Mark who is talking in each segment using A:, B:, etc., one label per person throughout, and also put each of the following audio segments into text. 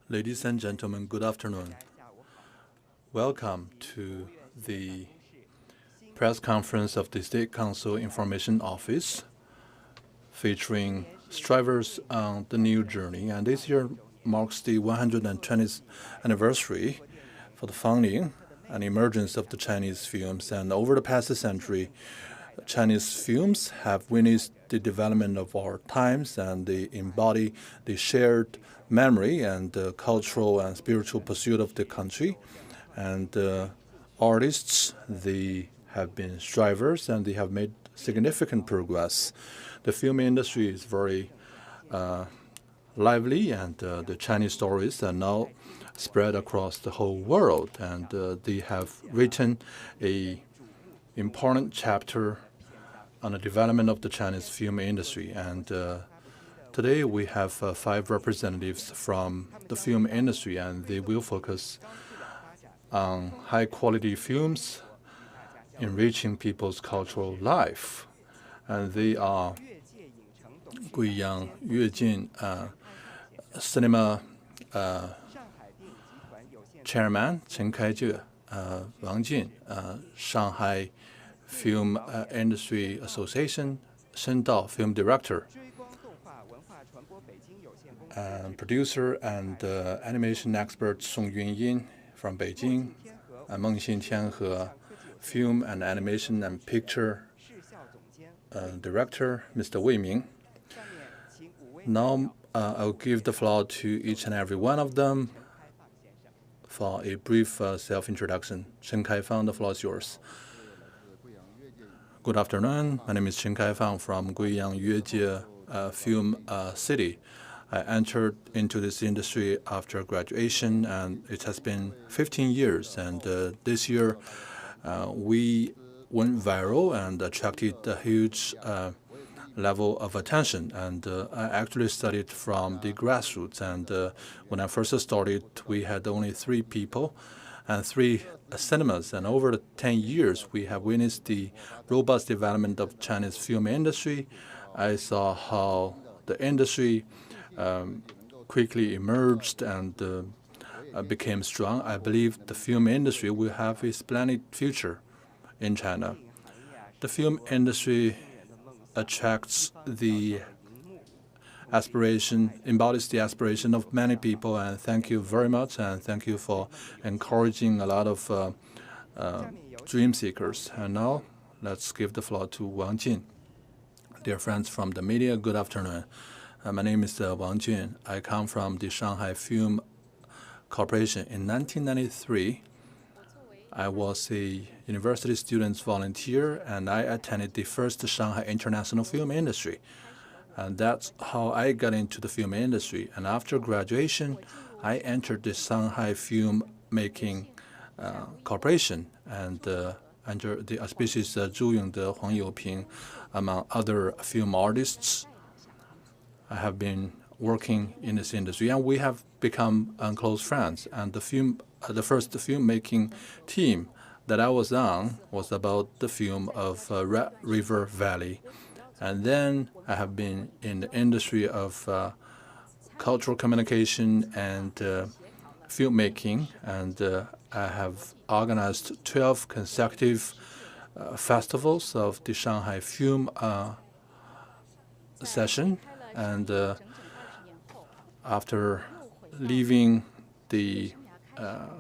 A: Ladies and gentlemen, good afternoon. Welcome to the press conference of the State Council Information Office featuring strivers on the new journey. And this year marks the 120th anniversary for the founding and emergence of the Chinese films. And over the past century, Chinese films have witnessed the development of our times, and they embody the shared memory and the cultural and spiritual pursuit of the country. And artists, they have been strivers, and they have made significant progress. The film industry is very lively, and the Chinese stories are now spread across the whole world, and they have written a important chapter on the development of the Chinese film industry. And today we have 5 representatives from the film industry, and they will focus on high-quality films enriching people's cultural life. And they are Guiyang Yuejin, cinema chairman Chen Kaizhe, Wang Jin, Shanghai Film Industry Association, Shendao Film Director, producer and animation expert Song Yunyin from Beijing, Meng Xintianhe, film and animation and picture director, Mr. Wei Ming. Now I'll give the floor to each and every one of them for a brief self-introduction. Chen Kaifang, the floor is yours. Good afternoon. My name is Chen Kaifang from Guiyang Yuejie Film City. I entered into this industry after graduation, and it has been 15 years. And this year, we went viral and attracted a huge level of attention. And I actually studied from the grassroots. And when I first started, we had only 3 people and 3 cinemas. And over the 10 years, we have witnessed the robust development of Chinese film industry. I saw how the industry quickly emerged and became strong. I believe the film industry will have a splendid future in China. The film industry attracts the aspiration, embodies the aspiration of many people, and thank you very much, and thank you for encouraging a lot of dream seekers. And now, let's give the floor to Wang Jin. Dear friends from the media, good afternoon. My name is Wang Jin. I come from the Shanghai Film Corporation. In 1993, I was a university student volunteer, and I attended the first Shanghai International Film Industry. And that's how I got into the film industry. And after graduation, I entered the Shanghai Film Making Corporation, and under the auspices Zhu Yongde, Huang Youping, among other film artists. I have been working in this industry, and we have become close friends. And the first filmmaking team that I was on was about the film of Red River Valley. And then I have been in the industry of cultural communication and filmmaking, and I have organized 12 consecutive festivals of the Shanghai Film Session. And after leaving the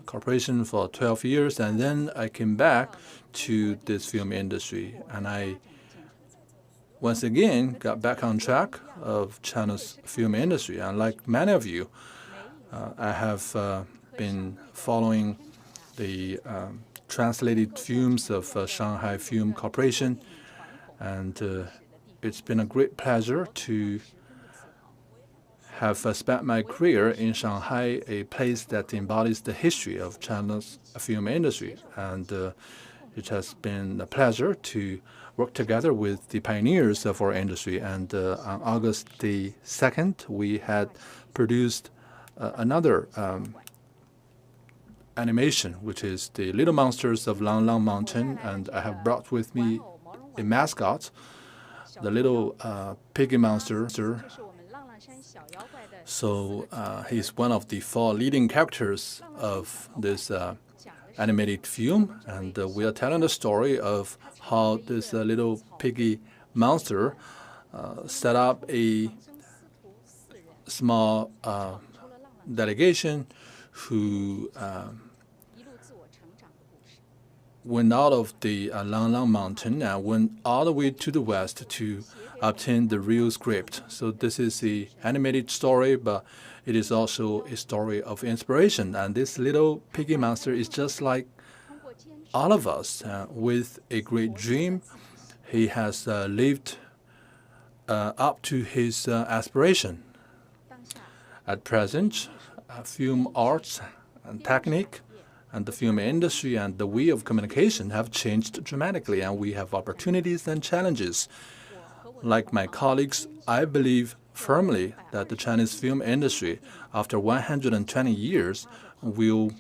A: corporation for 12 years, and then I came back to this film industry, and I once again got back on track of China's film industry. And like many of you, I have been following the translated films of Shanghai Film Corporation, and it's been a great pleasure to have spent my career in Shanghai, a place that embodies the history of China's film industry. And it has been a pleasure to work together with the pioneers of our industry. And on August the 2nd, we had produced another animation, which is the Little Monsters of Lang Lang Mountain. And I have brought with me a mascot, the little piggy monster, So he's one of the 4 leading characters of this animated film, and we are telling the story of how this little piggy monster set up a small delegation who went out of the Lang Lang mountain and went all the way to the west to obtain the real script. So this is the animated story, but it is also a story of inspiration. And this little piggy monster is just like all of us with a great dream. He has lived up to his aspiration. At present, film arts and technique and the film industry and the way of communication have changed dramatically, and we have opportunities and challenges. Like my colleagues, I believe firmly that the Chinese film industry, after 120 years, will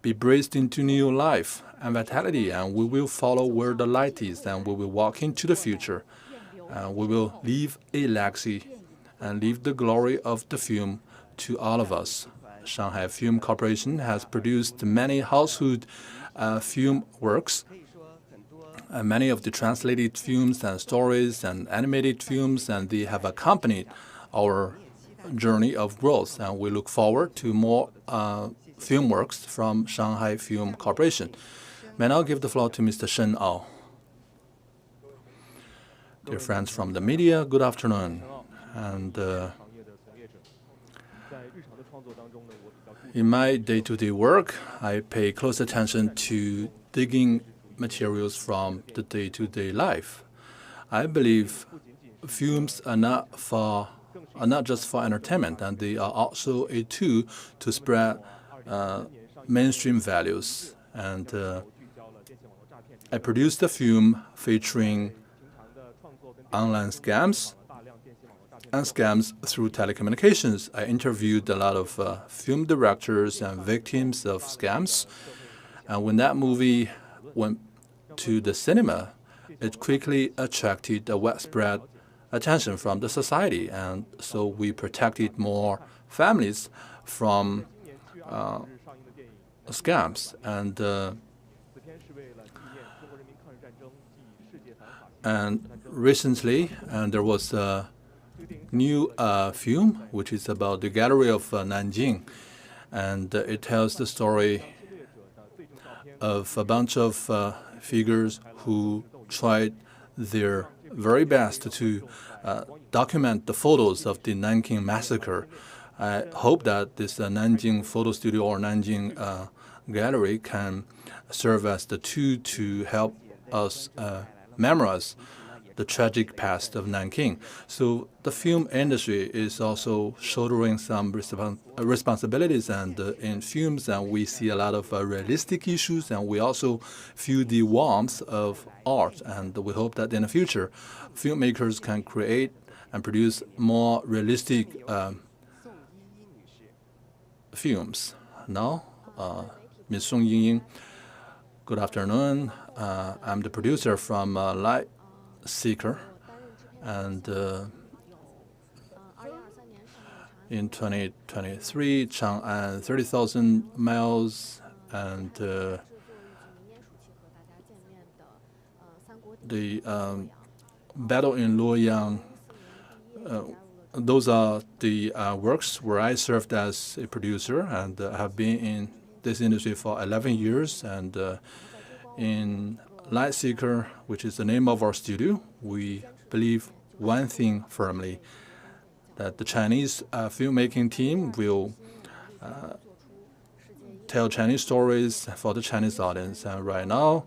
A: be braced into new life and vitality, and we will follow where the light is, and we will walk into the future. We will leave a legacy and leave the glory of the film to all of us. Shanghai Film Corporation has produced many household film works. Many of the translated films and stories and animated films, and they have accompanied our journey of growth. And we look forward to more film works from Shanghai Film Corporation. May I now give the floor to Mr. Shen Ao. Dear friends from the media, good afternoon. And in my day-to-day work, I pay close attention to digging materials from the day-to-day life. I believe films are not just for entertainment, and they are also a tool to spread mainstream values. And I produced a film featuring online scams and scams through telecommunications. I interviewed a lot of film directors and victims of scams. And when that movie went to the cinema, it quickly attracted a widespread attention from the society. And so we protected more families from scams. And recently, there was a new film, which is about the Gallery of Nanjing, and it tells the story of a bunch of figures who tried their very best to document the photos of the Nanking massacre. I hope that this Nanjing photo studio or Nanjing gallery can serve as the tool to help us memorize the tragic past of Nanking. So the film industry is also shouldering some responsibilities, and in films, and we see a lot of realistic issues, and we also feel the warmth of art. And we hope that in the future, filmmakers can create and produce more realistic films. Now, Ms. Song Yingying, good afternoon. I'm the producer from Light Seeker, and in 2023, Chang'an 30,000 miles, and the Battle in Luoyang. Those are the works where I served as a producer, and have been in this industry for 11 years. And in Light Seeker, which is the name of our studio, we believe one thing firmly, that the Chinese filmmaking team will tell Chinese stories for the Chinese audience. And right now,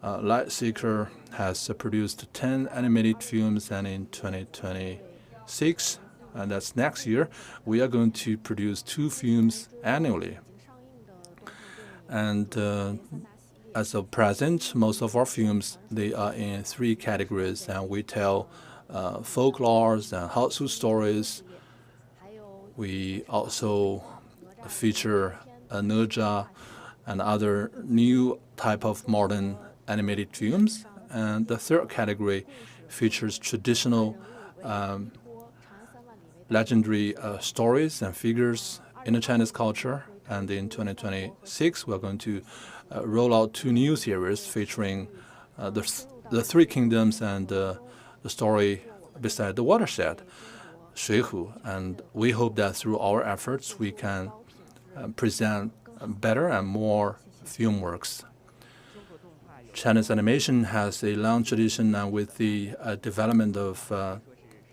A: Light Seeker has produced 10 animated films, and in 2026, and that's next year, we are going to produce 2 films annually. And as of present, most of our films, they are in 3 categories, and we tell folklores and household stories. We also feature Naja and other new type of modern animated films. And the 3rd category features traditional legendary stories and figures in the Chinese culture. And in 2026, we're going to roll out 2 new series featuring the 3 kingdoms and the story beside the watershed, Shuihu. And we hope that through our efforts, we can present better and more film works. Chinese animation has a long tradition with the development of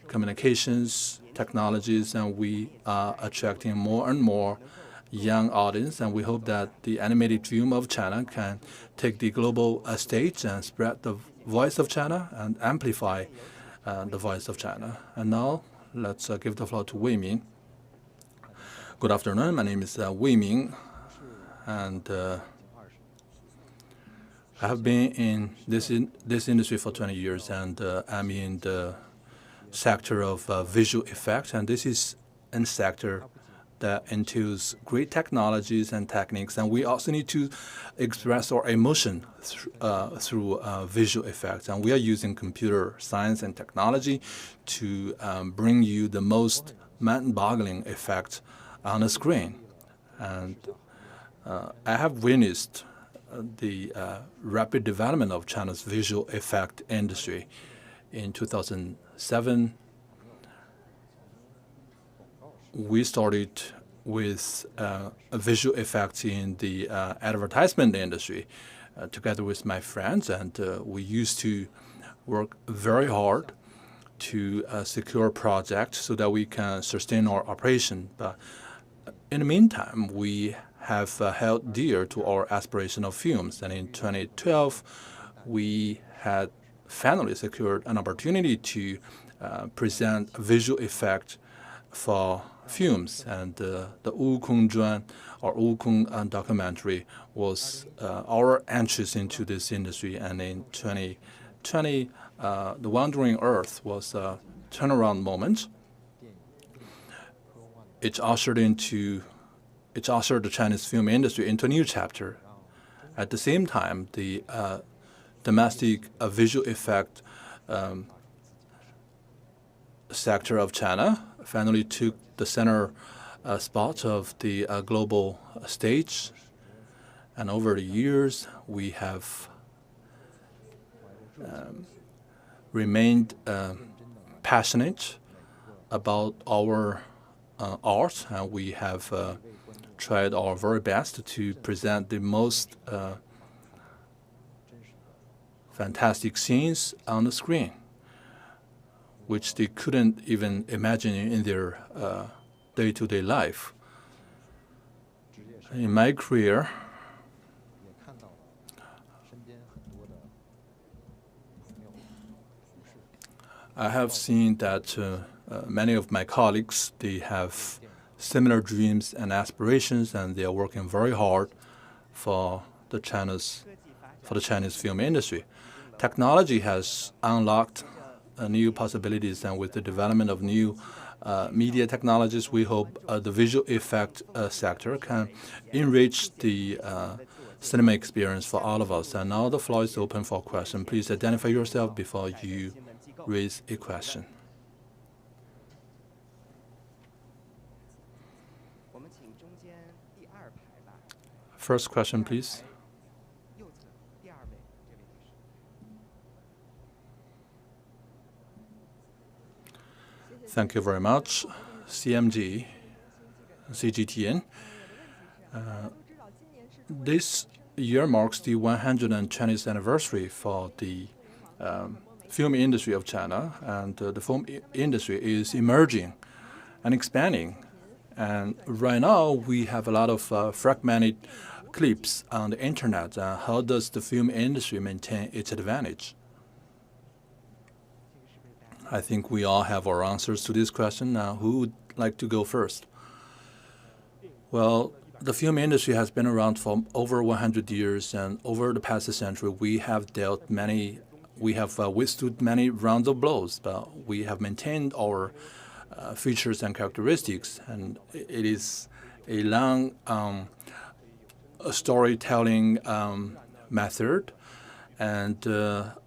A: communications technologies, and we are attracting more and more young audience, and we hope that the animated film of China can take the global stage and spread the voice of China and amplify the voice of China. And now let's give the floor to Wei Ming. Good afternoon. My name is Wei Ming, and I have been in this industry for 20 years, and I'm in the sector of visual effects, and this is a sector that entails great technologies and techniques, and we also need to express our emotion through visual effects, and we are using computer science and technology to bring you the most mind-boggling effect on the screen. And I have witnessed the rapid development of China's visual effect industry. In 2007, we started with visual effects in the advertisement industry together with my friends, and we used to work very hard to secure projects so that we can sustain our operation. But in the meantime, we have held dear to our aspirational films, and in 2012, we had finally secured an opportunity to present visual effect for films, and the Wukong Zhuan or Wukong documentary was our entrance into this industry. And in 2020, The Wandering Earth was a turnaround moment. It ushered the Chinese film industry into a new chapter. At the same time, the domestic visual effect sector of China finally took the center spot of the global stage. And over the years, we have remained passionate about our art, and we have tried our very best to present the most fantastic scenes on the screen, which they couldn't even imagine in their day-to-day life. In my career, I have seen that many of my colleagues, they have similar dreams and aspirations, and they are working very hard for the Chinese film industry. Technology has unlocked new possibilities, and with the development of new media technologies, we hope the visual effect sector can enrich the cinema experience for all of us. And now the floor is open for questions. Please identify yourself before you raise a question. First question, please. Thank you very much. CMG, CGTN. This year marks the 120th anniversary for the film industry of China, and the film industry is emerging and expanding. And right now, we have a lot of fragmented clips on the internet. How does the film industry maintain its advantage? I think we all have our answers to this question. Now, who would like to go first? Well, the film industry has been around for over 100 years, and over the past century, we have withstood many rounds of blows, but we have maintained our features and characteristics, and it is a long storytelling method, and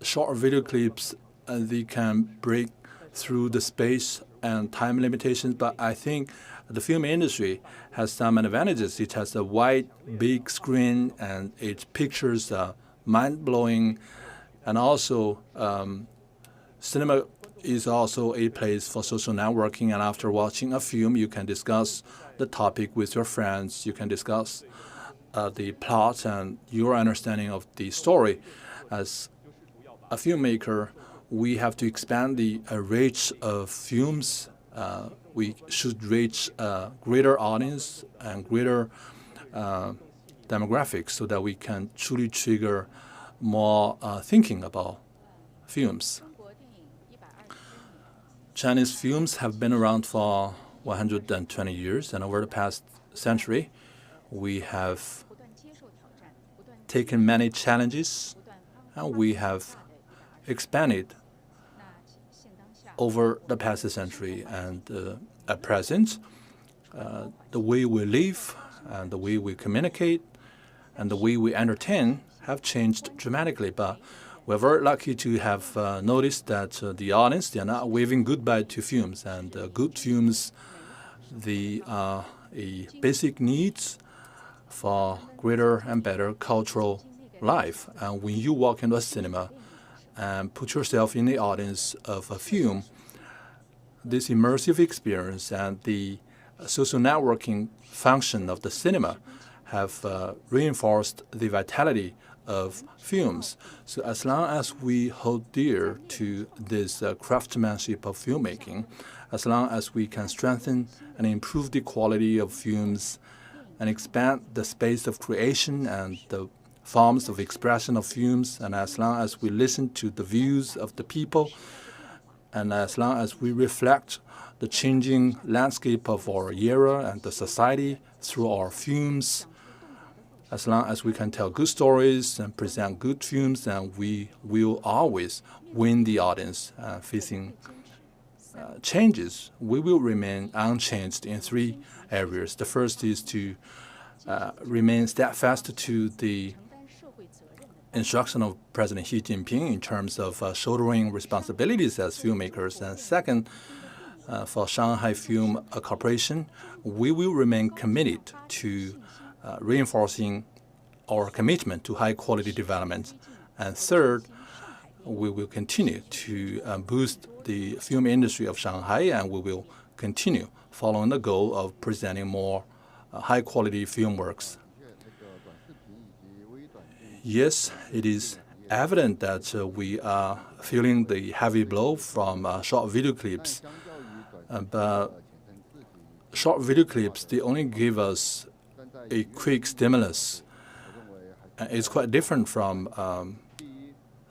A: short video clips they can break through the space and time limitations, but I think the film industry has some advantages. It has a wide, big screen, and it pictures mind-blowing, and also cinema is also a place for social networking, and after watching a film, you can discuss the topic with your friends. You can discuss the plot and your understanding of the story. As a filmmaker, we have to expand the reach of films. We should reach a greater audience and greater demographics so that we can truly trigger more thinking about films. Chinese films have been around for 120 years, and over the past century, we have taken many challenges, and we have expanded over the past century. And at present, the way we live and the way we communicate and the way we entertain have changed dramatically. But we're very lucky to have noticed that the audience, they are not waving goodbye to films. And good films, they are a basic needs for greater and better cultural life. And when you walk into a cinema and put yourself in the audience of a film, this immersive experience and the social networking function of the cinema have reinforced the vitality of films. So as long as we hold dear to this craftsmanship of filmmaking, as long as we can strengthen and improve the quality of films and expand the space of creation and the forms of expression of films, and as long as we listen to the views of the people, and as long as we reflect the changing landscape of our era and the society through our films, as long as we can tell good stories and present good films, then we will always win the audience. Facing changes, we will remain unchanged in three areas. The first is to remain steadfast to the instruction of President Xi Jinping in terms of shouldering responsibilities as filmmakers. And second, for Shanghai Film Corporation, we will remain committed to reinforcing our commitment to high-quality development. And third, we will continue to boost the film industry of Shanghai, and we will continue following the goal of presenting more high-quality film works. Yes, it is evident that we are feeling the heavy blow from short video clips. But short video clips, they only give us a quick stimulus. It's quite different from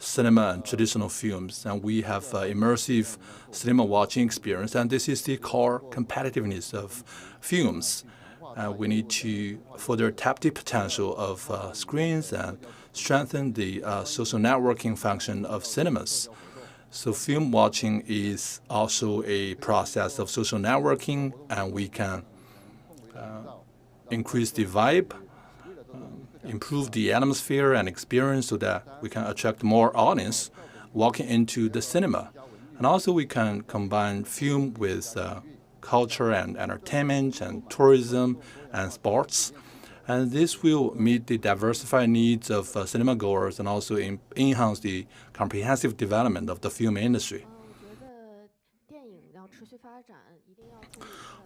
A: cinema and traditional films. And we have immersive cinema watching experience. And this is the core competitiveness of films. We need to further tap the potential of screens and strengthen the social networking function of cinemas. So film watching is also a process of social networking, and we can increase the vibe, improve the atmosphere and experience so that we can attract more audience walking into the cinema. And also we can combine film with culture and entertainment and tourism and sports. And this will meet the diversified needs of cinema goers and also enhance the comprehensive development of the film industry.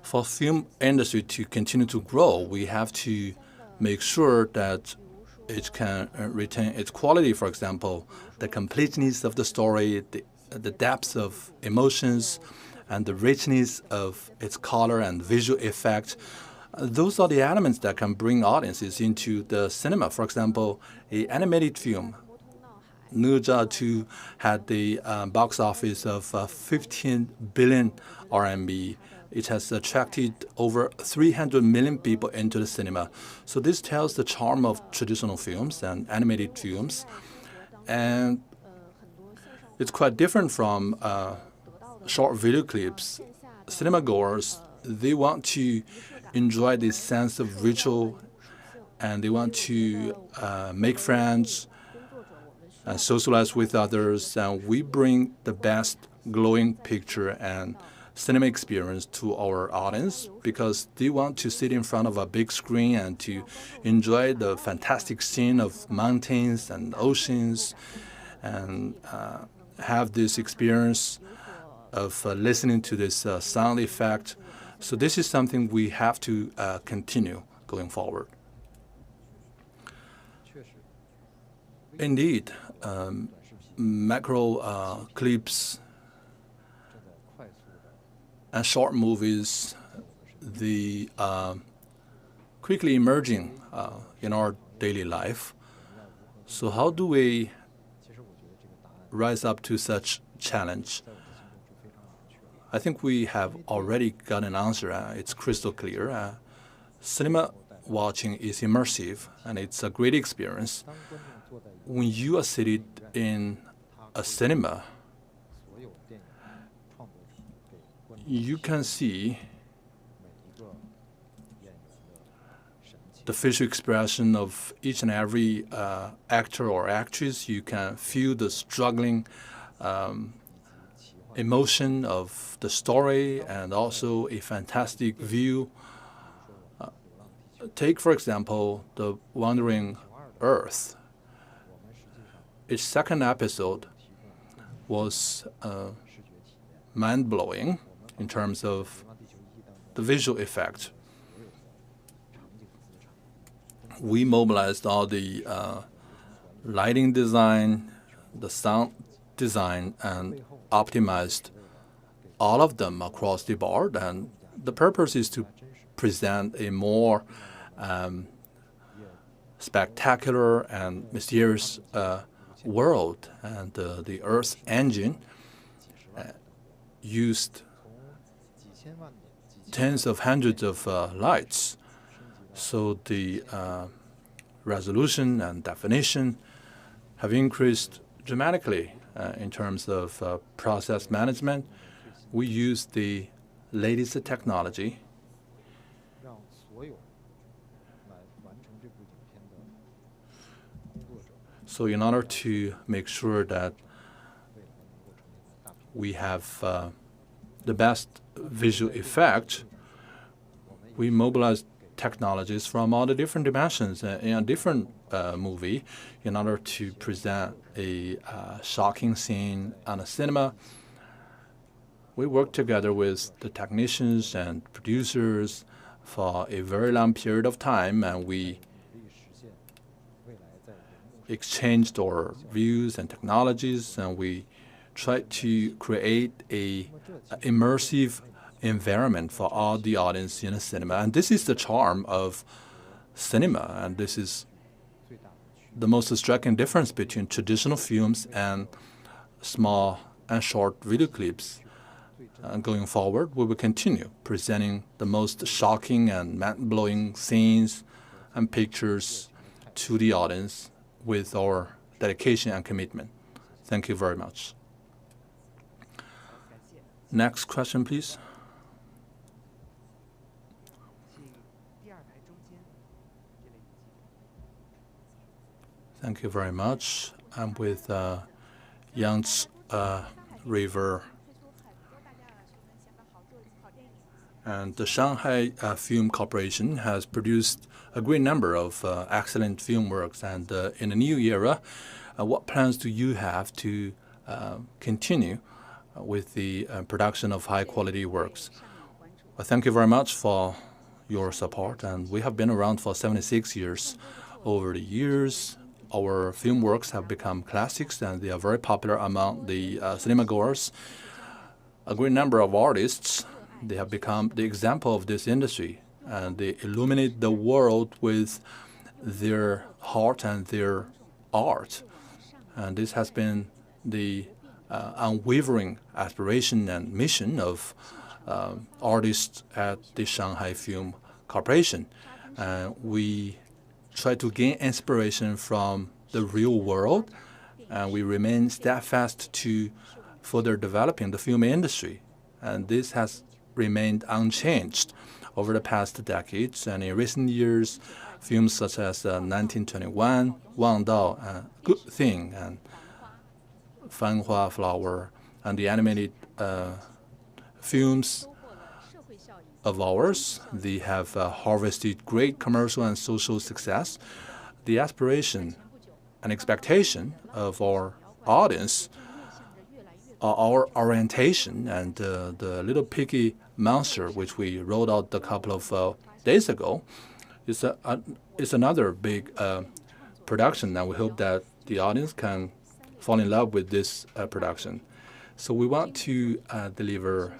A: For film industry to continue to grow, we have to make sure that it can retain its quality. For example, the completeness of the story, the depth of emotions, and the richness of its color and visual effect. Those are the elements that can bring audiences into the cinema. For example, an animated film, Ne Zha 2, had the box office of 15 billion RMB. It has attracted over 300 million people into the cinema. So this tells the charm of traditional films and animated films. And it's quite different from short video clips. Cinema goers, they want to enjoy this sense of ritual, and they want to make friends and socialize with others. And we bring the best glowing picture and cinema experience to our audience, because they want to sit in front of a big screen and to enjoy the fantastic scene of mountains and oceans and have this experience of listening to this sound effect. So this is something we have to continue going forward. Indeed, macro clips and short movies, the quickly emerging in our daily life. So how do we rise up to such challenge? I think we have already got an answer. It's crystal clear. Cinema watching is immersive, and it's a great experience. When you are seated in a cinema, you can see the facial expression of each and every actor or actress. You can feel the struggling emotion of the story and also a fantastic view. Take, for example, The Wandering Earth. Its second episode was mind-blowing in terms of the visual effect. We mobilized all the lighting design, the sound design, and optimized all of them across the board. And the purpose is to present a more spectacular and mysterious world. And the Earth engine used tens of hundreds of lights. So the resolution and definition have increased dramatically in terms of process management. We use the latest technology. So in order to make sure that we have the best visual effect, we mobilize technologies from all the different dimensions in a different movie in order to present a shocking scene on a cinema. We work together with the technicians and producers for a very long period of time, and we exchanged our views and technologies, and we tried to create a immersive environment for all the audience in a cinema. And this is the charm of cinema, and this is the most striking difference between traditional films and small and short video clips. Going forward, we will continue presenting the most shocking and mind-blowing scenes and pictures to the audience with our dedication and commitment. Thank you very much. Next question, please. Thank you very much. I'm with Yangtze River. And the Shanghai Film Corporation has produced a great number of excellent film works. And in the new era, what plans do you have to continue with the production of high-quality works? Well, thank you very much for your support. And we have been around for 76 years. Over the years, our film works have become classics, and they are very popular among the cinema goers. A great number of artists, they have become the example of this industry, and they illuminate the world with their heart and their art. And this has been the unwavering aspiration and mission of artists at the Shanghai Film Corporation. We try to gain inspiration from the real world, and we remain steadfast to further developing the film industry. And this has remained unchanged over the past decades. And in recent years, films such as 1921, Wang Dao, Good Thing, and Fanhua Flower and the animated films of ours. They have harvested great commercial and social success. The aspiration and expectation of our audience, our orientation, and the little piggy monster, which we rolled out a couple of days ago, is another big production, and we hope that the audience can fall in love with this production. So we want to deliver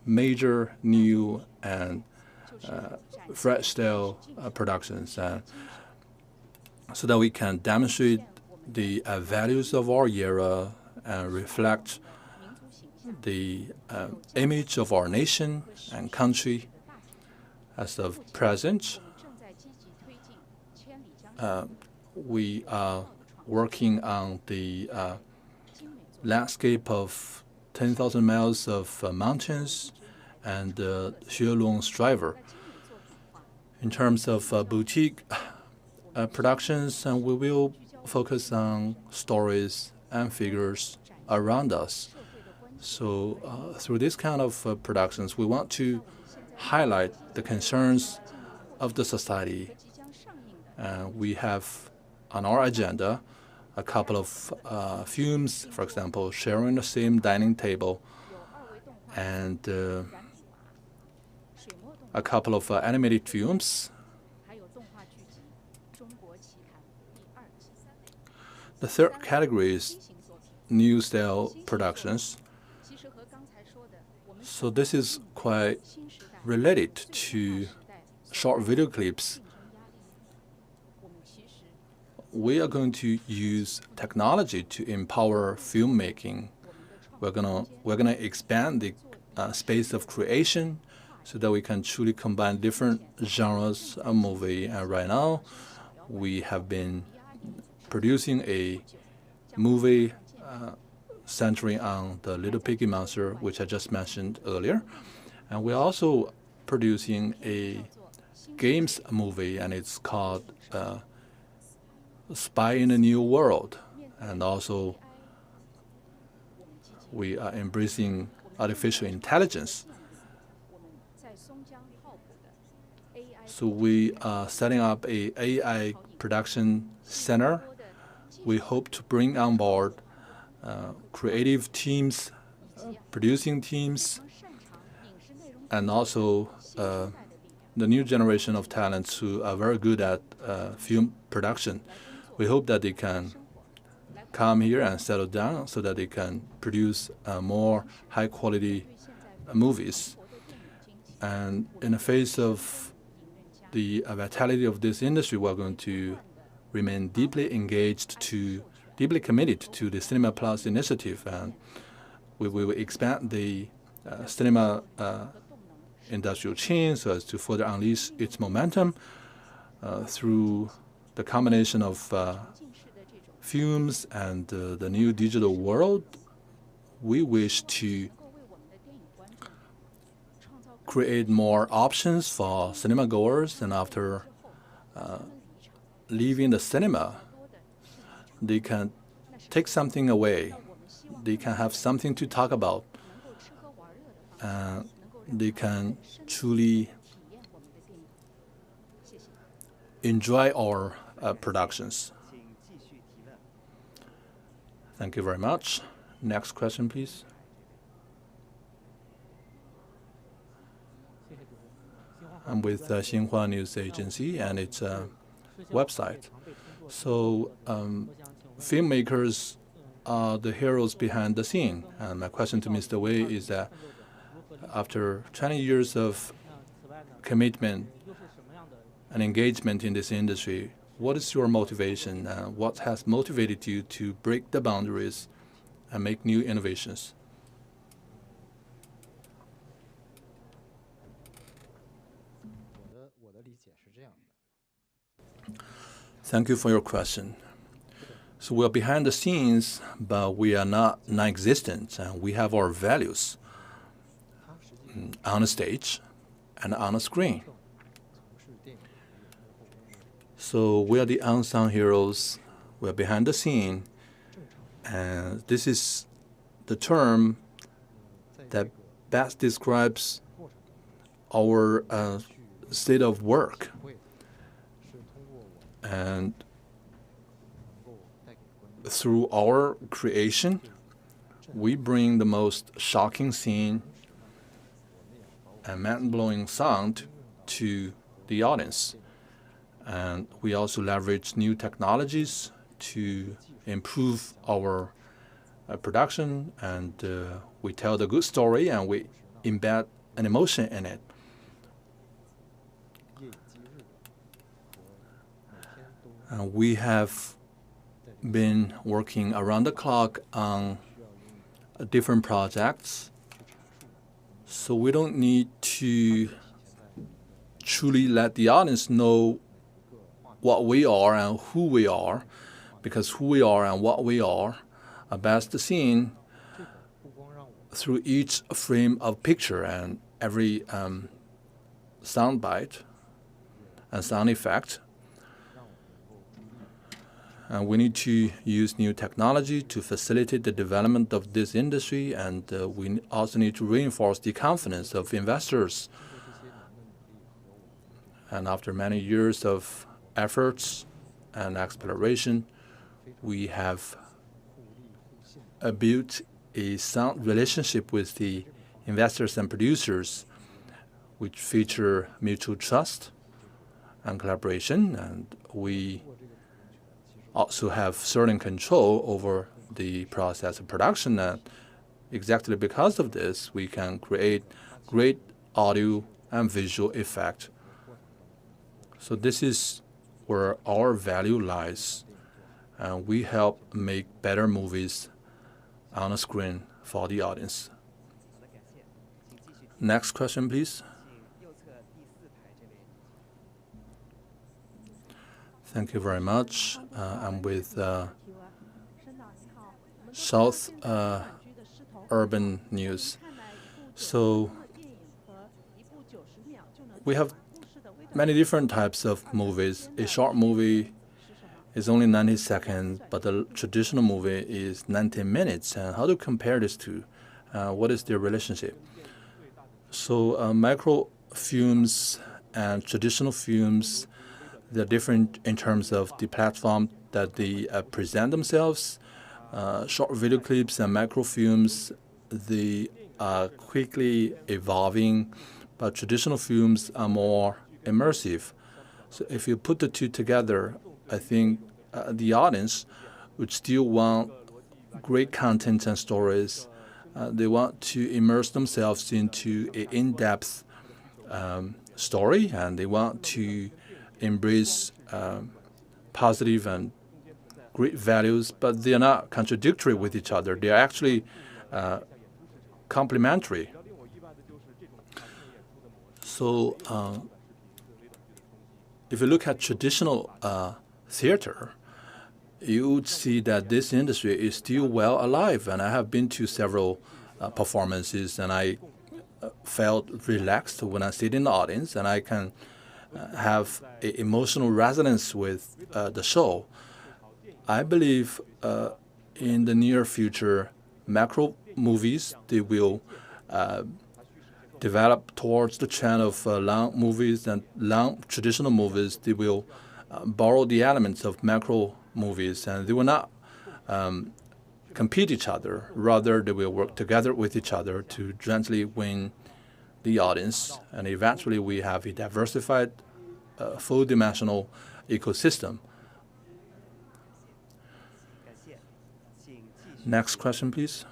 A: major, new, and fresh style productions so that we can demonstrate the values of our era and reflect the image of our nation and country. As of present, we are working on the landscape of 10,000 miles of mountains and Xuelong's driver. In terms of boutique productions, and we will focus on stories and figures around us. So through this kind of productions, we want to highlight the concerns of the society. We have on our agenda a couple of films, for example, sharing the same dining table, and a couple of animated films. The third category is new style productions. So this is quite related to short video clips. We are going to use technology to empower filmmaking. We're gonna expand the space of creation so that we can truly combine different genres of movie. And right now, we have been producing a movie centering on the Little Piggy Monster, which I just mentioned earlier. And we're also producing a games movie, and it's called Spy in a New World. And also, we are embracing artificial intelligence. So we are setting up a AI production center. We hope to bring on board creative teams, producing teams, and also the new generation of talents who are very good at film production. We hope that they can come here and settle down so that they can produce more high-quality movies. And in the face of the vitality of this industry, we're going to remain deeply engaged deeply committed to the Cinema Plus initiative, and we will expand the cinema industrial chain so as to further unleash its momentum through the combination of films and the new digital world. We wish to create more options for cinema goers, and after leaving the cinema, they can take something away. They can have something to talk about. They can truly enjoy our productions. Thank you very much. Next question, please. I'm with Xinhua News Agency and its website. So filmmakers are the heroes behind the scene. And my question to Mr. Wei is that after 20 years of commitment and engagement in this industry, what is your motivation? What has motivated you to break the boundaries and make new innovations? Thank you for your question. So we're behind the scenes, but we are not non-existent, and we have our values on the stage and on the screen. So we are the unsung heroes. We're behind the scene, and this is the term that best describes our state of work. And through our creation, we bring the most shocking scene and mind-blowing sound to the audience. And we also leverage new technologies to improve our production, and we tell the good story and we embed an emotion in it. We have been working around the clock on different projects, so we don't need to truly let the audience know what we are and who we are, because who we are and what we are best seen through each frame of picture and every sound bite and sound effect. And we need to use new technology to facilitate the development of this industry, and we also need to reinforce the confidence of investors. And after many years of efforts and exploration, we have built a sound relationship with the investors and producers, which feature mutual trust and collaboration, and we also have certain control over the process of production. And exactly because of this, we can create great audio and visual effect. So this is where our value lies, and we help make better movies on a screen for the audience. Next question, please. Thank you very much. I'm with South Urban News. So we have many different types of movies. A short movie is only 90 seconds, but a traditional movie is 90 minutes. And how to compare these two? What is their relationship? So microfilms and traditional films, they're different in terms of the platform that they present themselves. Short video clips and microfilms, they are quickly evolving, but traditional films are more immersive. So if you put the two together, I think the audience would still want great content and stories. They want to immerse themselves into an in-depth story, and they want to embrace positive and great values, but they are not contradictory with each other. They are actually complementary. So if you look at traditional theater, you would see that this industry is still well alive. And I have been to several performances, and I felt relaxed when I sit in the audience, and I can have an emotional resonance with the show. I believe in the near future, macro movies, they will develop towards the trend of long movies, and long traditional movies, they will borrow the elements of macro movies, and they will not compete each other. Rather, they will work together with each other to gently win the audience, and eventually we have a diversified, full-dimensional ecosystem. Next question, please.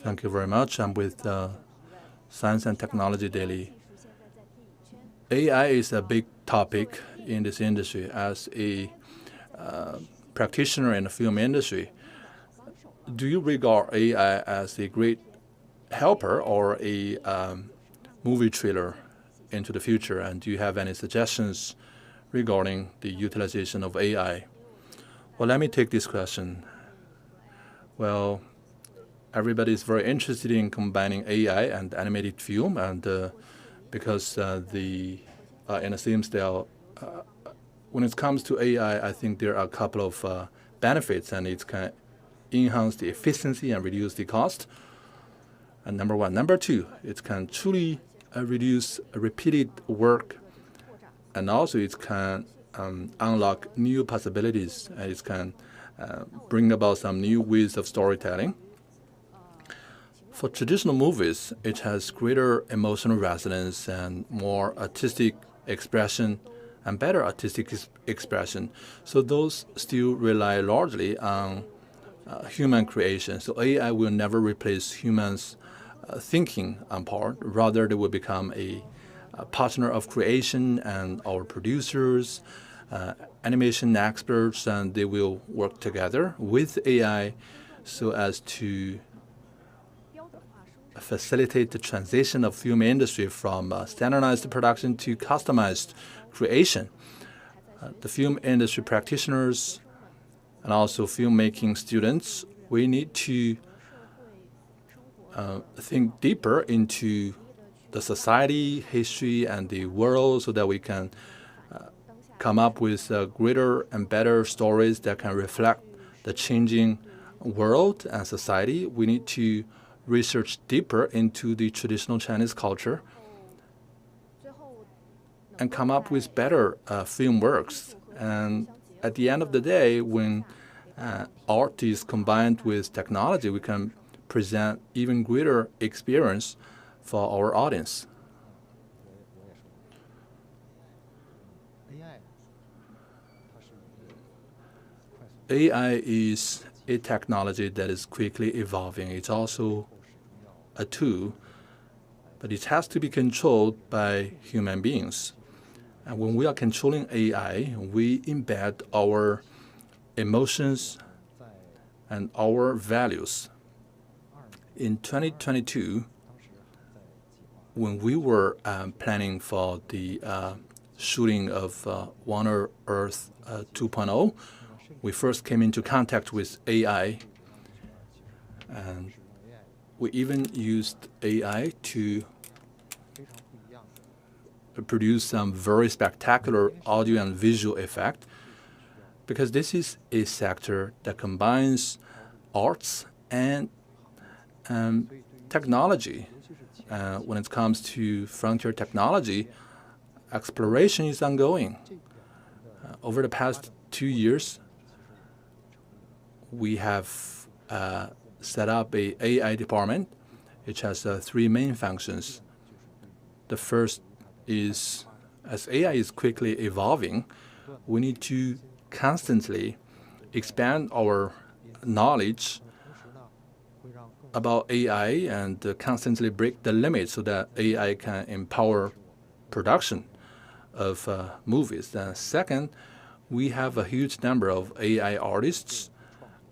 A: Thank you very much. I'm with Science and Technology Daily. AI is a big topic in this industry. As a practitioner in the film industry, do you regard AI as a great helper or a movie trailer into the future? And do you have any suggestions regarding the utilization of AI? Well, let me take this question. Well, everybody is very interested in combining AI and animated film, and because in the same style, when it comes to AI, I think there are a couple of benefits, and it can enhance the efficiency and reduce the cost. And number one. Number two, it can truly reduce repeated work, and also it can unlock new possibilities. It can bring about some new ways of storytelling. For traditional movies, it has greater emotional resonance and more artistic expression and better artistic expression. So those still rely largely on human creation. So AI will never replace humans' thinking on part. Rather, they will become a partner of creation, and our producers, animation experts, and they will work together with AI so as to facilitate the transition of film industry from standardized production to customized creation. The film industry practitioners and also filmmaking students, we need to think deeper into the society, history, and the world so that we can come up with greater and better stories that can reflect the changing world and society. We need to research deeper into the traditional Chinese culture and come up with better film works. And at the end of the day, when art is combined with technology, we can present even greater experience for our audience. AI is a technology that is quickly evolving. It's also a tool, but it has to be controlled by human beings. And when we are controlling AI, we embed our emotions and our values. In 2022, when we were planning for the shooting of Wonder Earth 2.0, we first came into contact with AI, and we even used AI to produce some very spectacular audio and visual effect, because this is a sector that combines arts and technology. When it comes to frontier technology, exploration is ongoing. Over the past 2 years, we have set up a AI department, which has 3 main functions. The first is, as AI is quickly evolving, we need to constantly expand our knowledge about AI and constantly break the limits so that AI can empower production of movies. Second, we have a huge number of AI artists.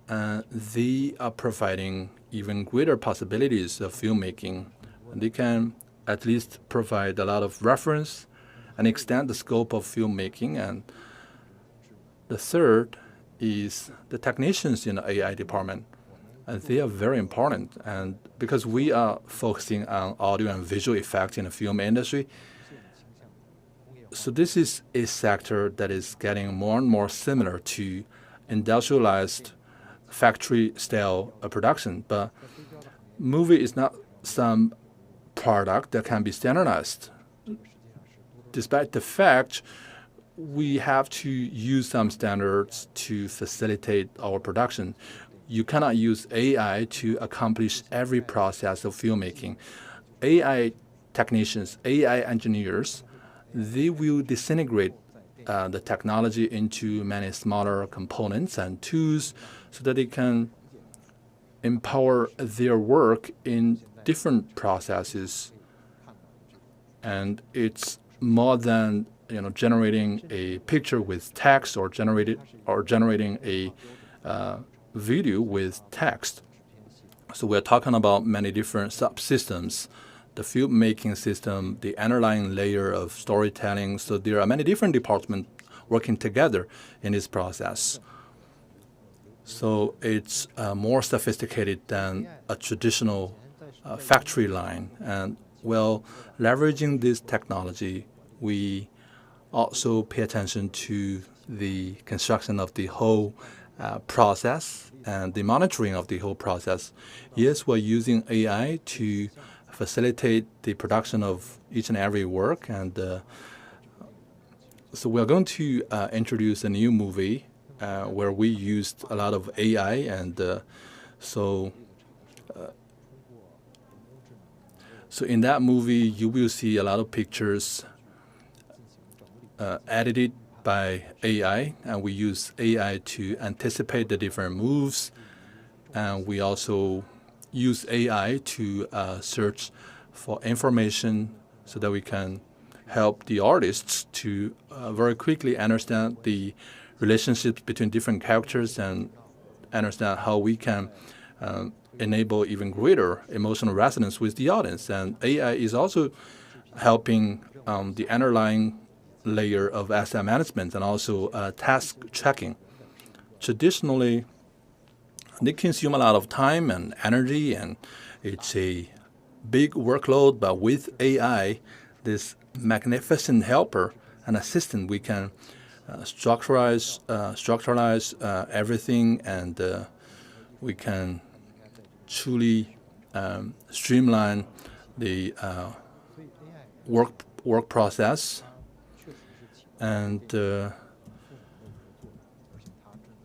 A: They are providing even greater possibilities of filmmaking. They can at least provide a lot of reference and extend the scope of filmmaking. And the third is the technicians in the AI department. And they are very important. And because we are focusing on audio and visual effects in the film industry, so this is a sector that is getting more and more similar to industrialized factory-style production. But movie is not some product that can be standardized. Despite the fact we have to use some standards to facilitate our production, you cannot use AI to accomplish every process of filmmaking. AI technicians, AI engineers, they will disintegrate the technology into many smaller components and tools so that they can empower their work in different processes. And it's more than generating a picture with text or generating a video with text. So we're talking about many different subsystems, the filmmaking system, the underlying layer of storytelling. So there are many different departments working together in this process. So it's more sophisticated than a traditional factory line. And while leveraging this technology, we also pay attention to the construction of the whole process and the monitoring of the whole process. Yes, we're using AI to facilitate the production of each and every work. And so we're going to introduce a new movie where we used a lot of AI. And so in that movie, you will see a lot of pictures edited by AI, and we use AI to anticipate the different moves. And we also use AI to search for information so that we can help the artists to very quickly understand the relationships between different characters and understand how we can enable even greater emotional resonance with the audience. And AI is also helping the underlying layer of asset management and also task tracking. Traditionally, they consume a lot of time and energy, and it's a big workload. But with AI, this magnificent helper and assistant, we can structuralize everything, and we can truly streamline the work process. And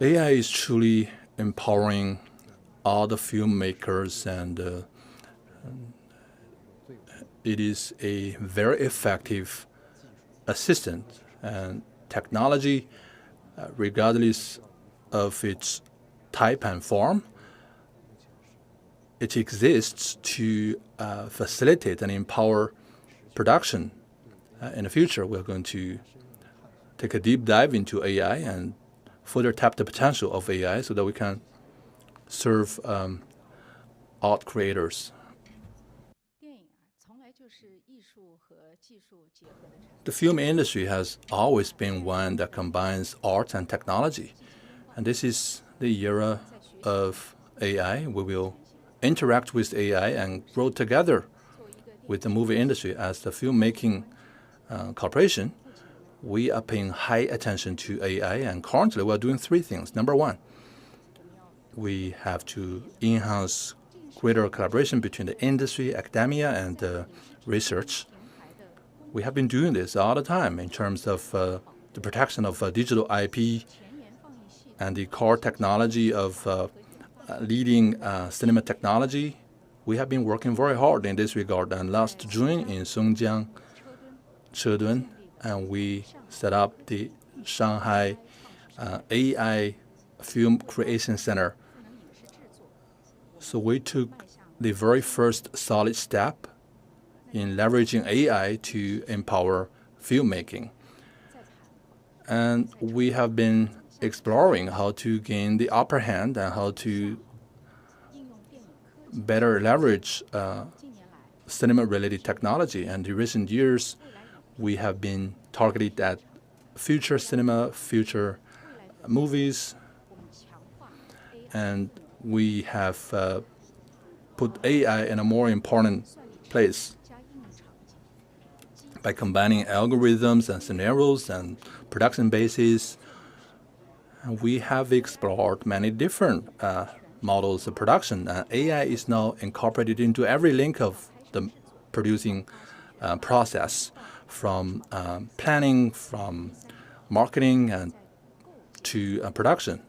A: AI is truly empowering all the filmmakers, and it is a very effective assistant. And technology, regardless of its type and form, it exists to facilitate and empower production. In the future, we're going to take a deep dive into AI and further tap the potential of AI so that we can serve art creators. The film industry has always been one that combines art and technology. And this is the era of AI. We will interact with AI and grow together with the movie industry. As the filmmaking corporation, we are paying high attention to AI, and currently we're doing three things. Number one, we have to enhance greater collaboration between the industry, academia, and research. We have been doing this all the time in terms of the protection of digital IP and the core technology of leading cinema technology. We have been working very hard in this regard. And last June in Songjiang, Chedun, and we set up the Shanghai AI Film Creation Center. So we took the very first solid step in leveraging AI to empower filmmaking. And we have been exploring how to gain the upper hand and how to better leverage cinema-related technology. And in recent years, we have been targeted at future cinema, future movies, and we have put AI in a more important place by combining algorithms and scenarios and production bases. And we have explored many different models of production. AI is now incorporated into every link of the producing process, from planning, from marketing, and to production.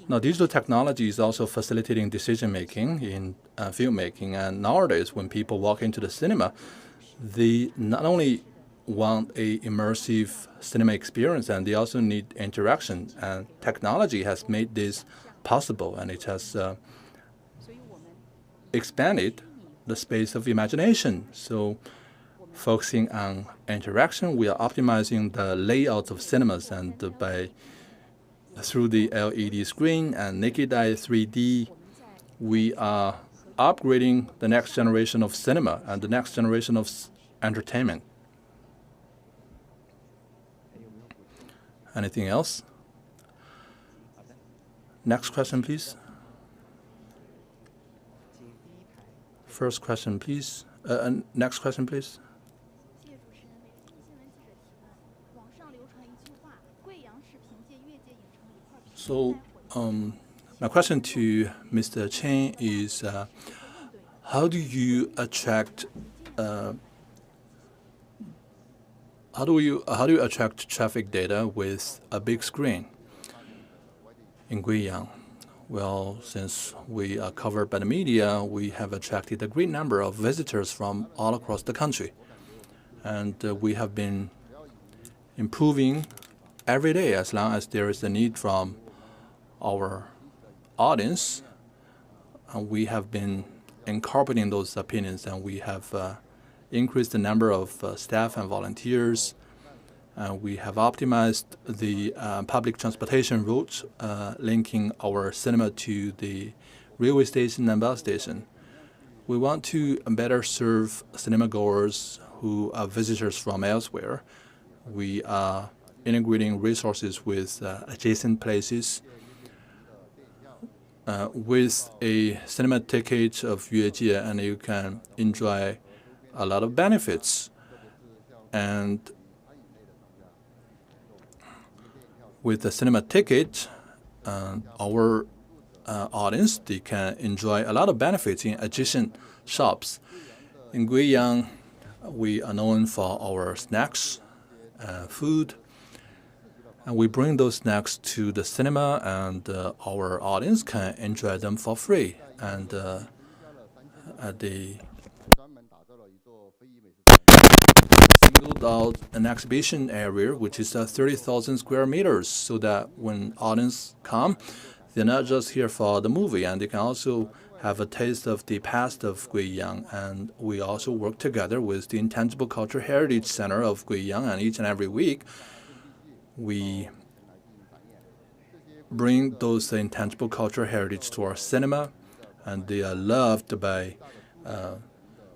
A: Now, digital technology is also facilitating decision-making in filmmaking. And nowadays, when people walk into the cinema, they not only want a immersive cinema experience, and they also need interaction. And technology has made this possible, and it has expanded the space of imagination. So focusing on interaction, we are optimizing the layout of cinemas, and through the LED screen and naked eye 3D, we are upgrading the next generation of cinema and the next generation of entertainment. Anything else? Next question, please. First question, please. Next question, please. So, my question to Mr. Chen is, how do you attract traffic data with a big screen in Guiyang? Well, since we are covered by the media, we have attracted a great number of visitors from all across the country, and we have been improving every day as long as there is a need from our audience. And we have been incorporating those opinions, and we have increased the number of staff and volunteers. We have optimized the public transportation routes linking our cinema to the railway station and bus station. We want to better serve cinema goers who are visitors from elsewhere. We are integrating resources with adjacent places. With a cinema ticket of Yuejie, and you can enjoy a lot of benefits. And with the cinema ticket, our audience, they can enjoy a lot of benefits in adjacent shops. In Guiyang, we are known for our snacks, food, and we bring those snacks to the cinema, and our audience can enjoy them for free. And they singled out an exhibition area, which is 30,000 square meters, so that when audience come, they're not just here for the movie, and they can also have a taste of the past of Guiyang. And we also work together with the Intangible Cultural Heritage Center of Guiyang, and each and every week, we bring those intangible cultural heritage to our cinema, and they are loved by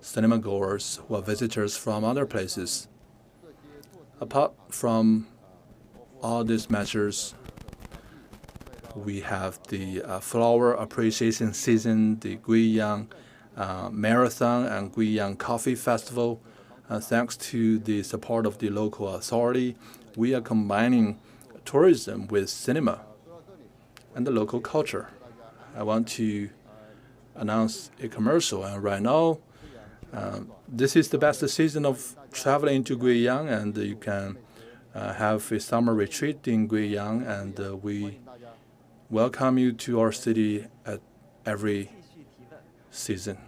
A: cinema goers who are visitors from other places. Apart from all these measures, we have the flower appreciation season, the Guiyang Marathon and Guiyang Coffee Festival. Thanks to the support of the local authority, we are combining tourism with cinema and the local culture. I want to announce a commercial, and right now, this is the best season of traveling to Guiyang, and you can have a summer retreat in Guiyang, and we welcome you to our city at every season.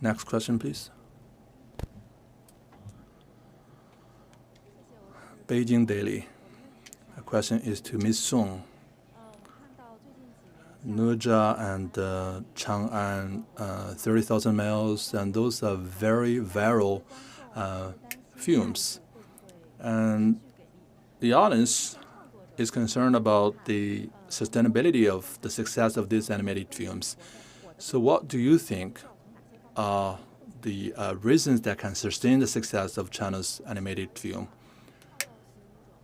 A: Next question, please. Beijing Daily. A question is to Ms. Song. Nuzha and Chang'an, 30,000 miles, and those are very viral films. And the audience is concerned about the sustainability of the success of these animated films. So what do you think are the reasons that can sustain the success of China's animated film?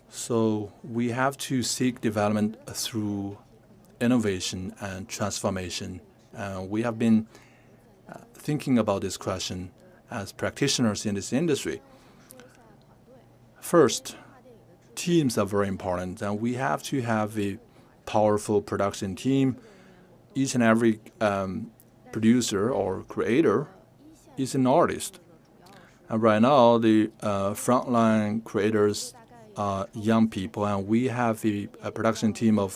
A: So we have to seek development through innovation and transformation. We have been thinking about this question as practitioners in this industry. First, teams are very important, and we have to have a powerful production team. Each and every producer or creator is an artist. And right now, the frontline creators are young people, and we have a production team of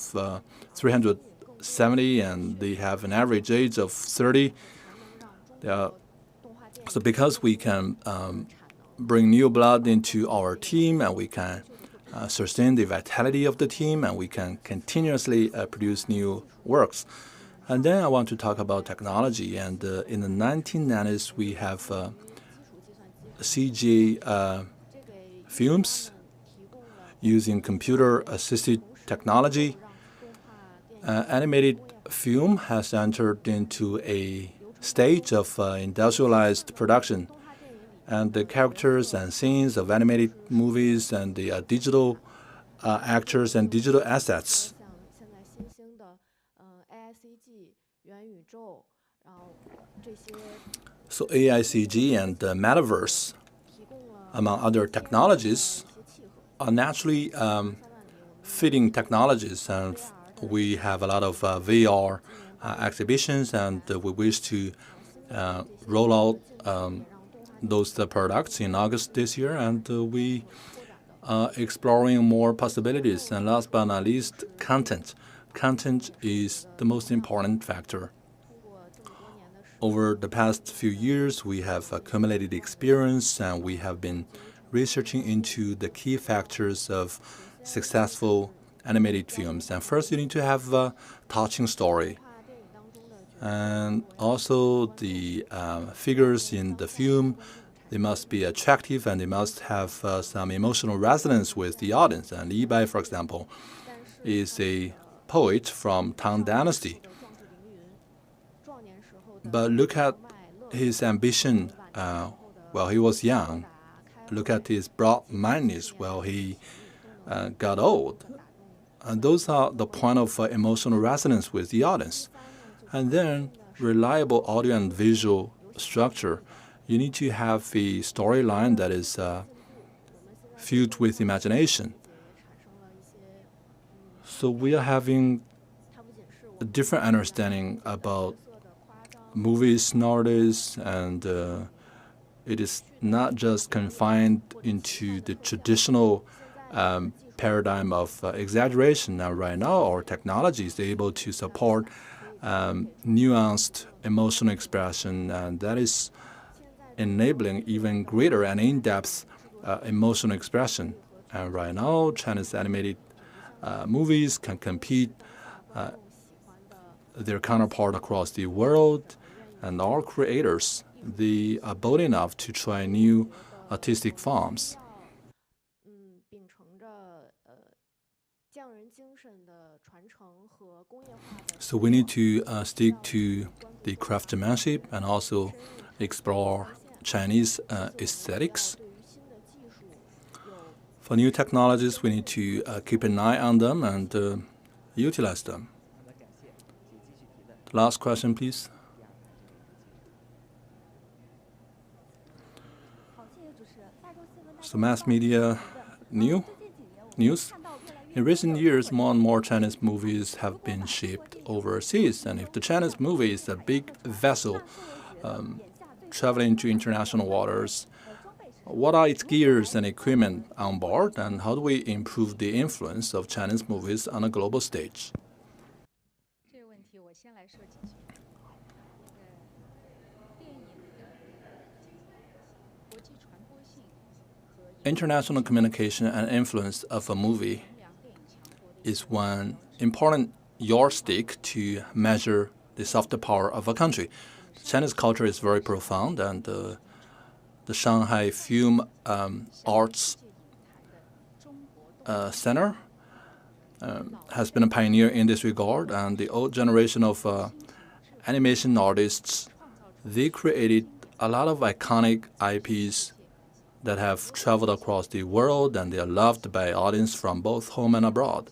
A: 370, and they have an average age of 30. So because we can bring new blood into our team, and we can sustain the vitality of the team, and we can continuously produce new works. And then I want to talk about technology. And in the 1990s, we have CG films using computer-assisted technology. Animated film has entered into a stage of industrialized production. And the characters and scenes of animated movies and the digital actors and digital assets. So AICG and the metaverse among other technologies, are naturally fitting technologies, and we have a lot of VR exhibitions, and we wish to roll out those products in August this year, and we are exploring more possibilities. And last but not least, content. Content is the most important factor. Over the past few years, we have accumulated experience, and we have been researching into the key factors of successful animated films. And first, you need to have a touching story. And also, the figures in the film, they must be attractive, and they must have some emotional resonance with the audience. And Li Bai, for example, is a poet from Tang Dynasty. But look at his ambition while he was young. Look at his broad-mindedness while he got old. And those are the point of emotional resonance with the audience. And then reliable audio and visual structure. You need to have a storyline that is filled with imagination. So we are having a different understanding about movies nowadays, and it is not just confined into the traditional paradigm of exaggeration. Now, right now, our technology is able to support nuanced emotional expression, and that is enabling even greater and in-depth emotional expression. And right now, Chinese animated movies can compete their counterpart across the world, and our creators, they are bold enough to try new artistic forms. So we need to stick to the craftsmanship and also explore Chinese aesthetics. For new technologies, we need to keep an eye on them and utilize them. Last question, please. So mass media news. In recent years, more and more Chinese movies have been shipped overseas. And if the Chinese movie is a big vessel traveling to international waters, what are its gears and equipment on board, and how do we improve the influence of Chinese movies on a global stage? International communication and influence of a movie is one important yardstick to measure the soft power of a country. Chinese culture is very profound, and the Shanghai Film Arts Center has been a pioneer in this regard, and the old generation of animation artists, they created a lot of iconic IPs that have traveled across the world, and they are loved by audience from both home and abroad.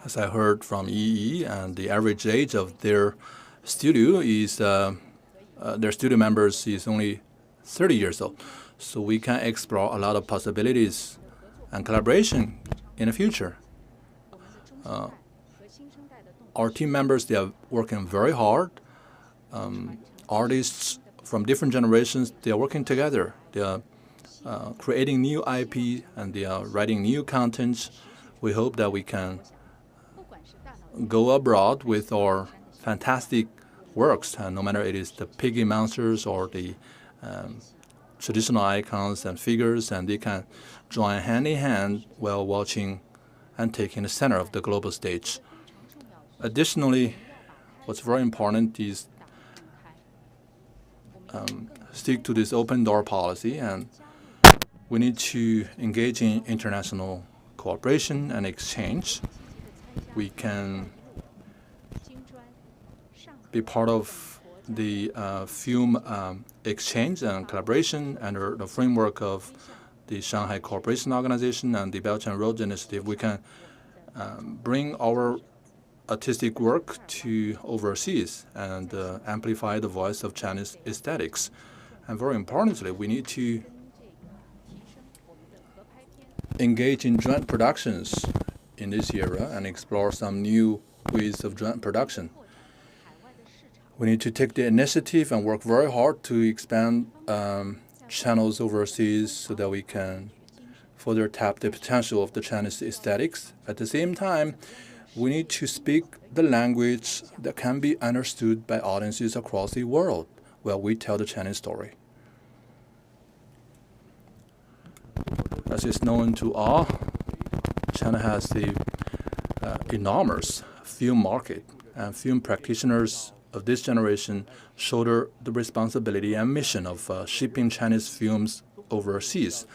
A: As I heard from Yi, and the average age of their studio is their studio members is only 30 years old. So we can explore a lot of possibilities and collaboration in the future. Our team members, they are working very hard. Artists from different generations, they are working together. They are creating new IP, and they are writing new content. We hope that we can go abroad with our fantastic works, no matter it is the piggy monsters or the traditional icons and figures, and they can join hand in hand while watching and taking the center of the global stage. Additionally, what's very important is stick to this open door policy, and we need to engage in international cooperation and exchange. We can be part of the film exchange and collaboration under the framework of the Shanghai Cooperation Organization and the Belt and Road Initiative. We can bring our artistic work to overseas and amplify the voice of Chinese aesthetics. And very importantly, we need to engage in joint productions in this era and explore some new ways of joint production. We need to take the initiative and work very hard to expand channels overseas so that we can further tap the potential of the Chinese aesthetics. At the same time, we need to speak the language that can be understood by audiences across the world while we tell the Chinese story. As is known to all, China has the enormous film market, and film practitioners of this generation shoulder the responsibility and mission of shipping Chinese films overseas.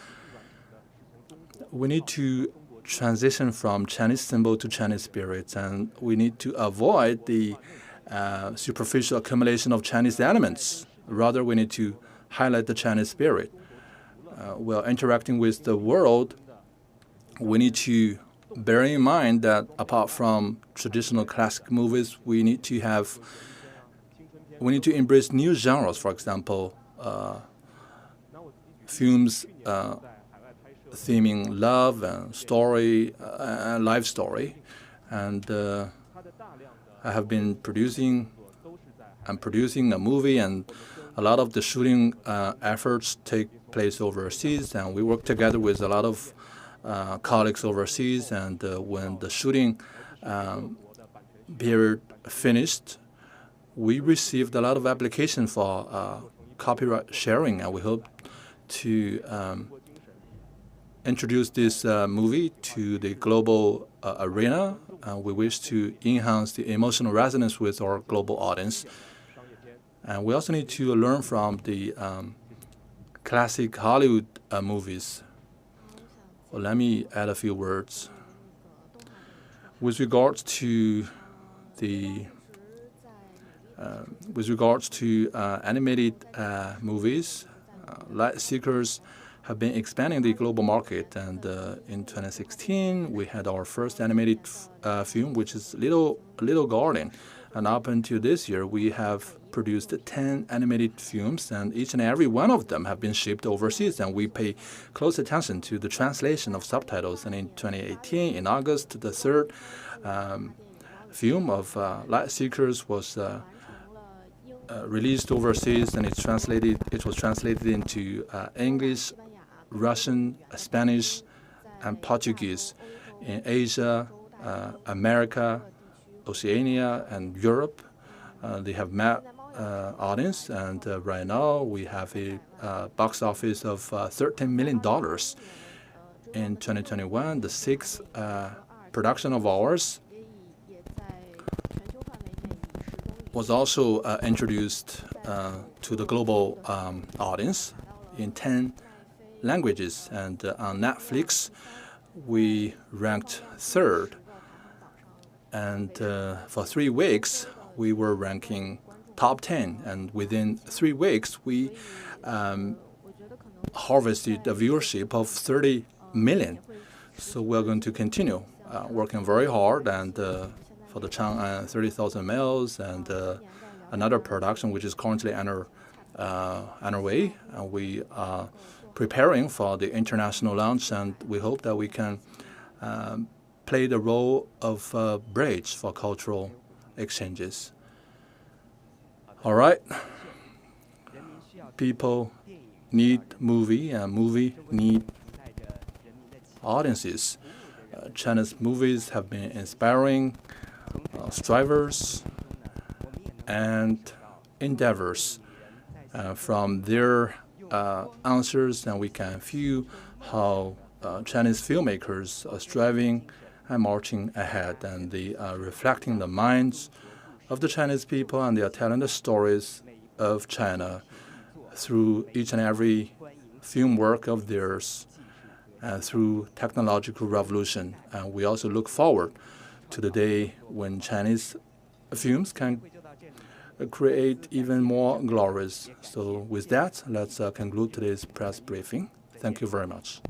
A: We need to transition from Chinese symbol to Chinese spirits, and we need to avoid the superficial accumulation of Chinese elements. Rather, we need to highlight the Chinese spirit. While interacting with the world, we need to bear in mind that apart from traditional classic movies, we need to embrace new genres. For example, films theming love and story, life story, and I have been producing a movie, and a lot of the shooting efforts take place overseas, and we work together with a lot of colleagues overseas. And when the shooting period finished, we received a lot of applications for copyright sharing, and we hope to introduce this movie to the global arena. We wish to enhance the emotional resonance with our global audience. And we also need to learn from the classic Hollywood movies. Well, let me add a few words. With regards to animated movies, light seekers have been expanding the global market, and in 2016 we had our first animated film, which is Little Garden, and up until this year we have produced 10 animated films, and each and every one of them have been shipped overseas, and we pay close attention to the translation of subtitles. And in 2018, in August, the third film of Light Seekers was released overseas, and it was translated into English, Russian, Spanish, and Portuguese in Asia, America, Oceania, and Europe. They have met audience, and right now we have a box office of $13 million. In 2021, the sixth production of ours was also introduced to the global audience in 10 languages, and on Netflix we ranked third, and for 3 weeks we were ranking top 10, and within 3 weeks we harvested a viewership of 30 million. So we're going to continue working very hard, and for the Chang'an 30,000 Miles, and another production which is currently underway, and we are preparing for the international launch, and we hope that we can play the role of a bridge for cultural exchanges. All right. People need movie, and movie need audiences. China's movies have been inspiring strivers and endeavors. From their answers, and we can feel how Chinese filmmakers are striving and marching ahead, and they are reflecting the minds of the Chinese people, and they are telling the stories of China through each and every film work of theirs, and through technological revolution. And we also look forward to the day when Chinese films can create even more glories. So with that, let's conclude today's press briefing. Thank you very much.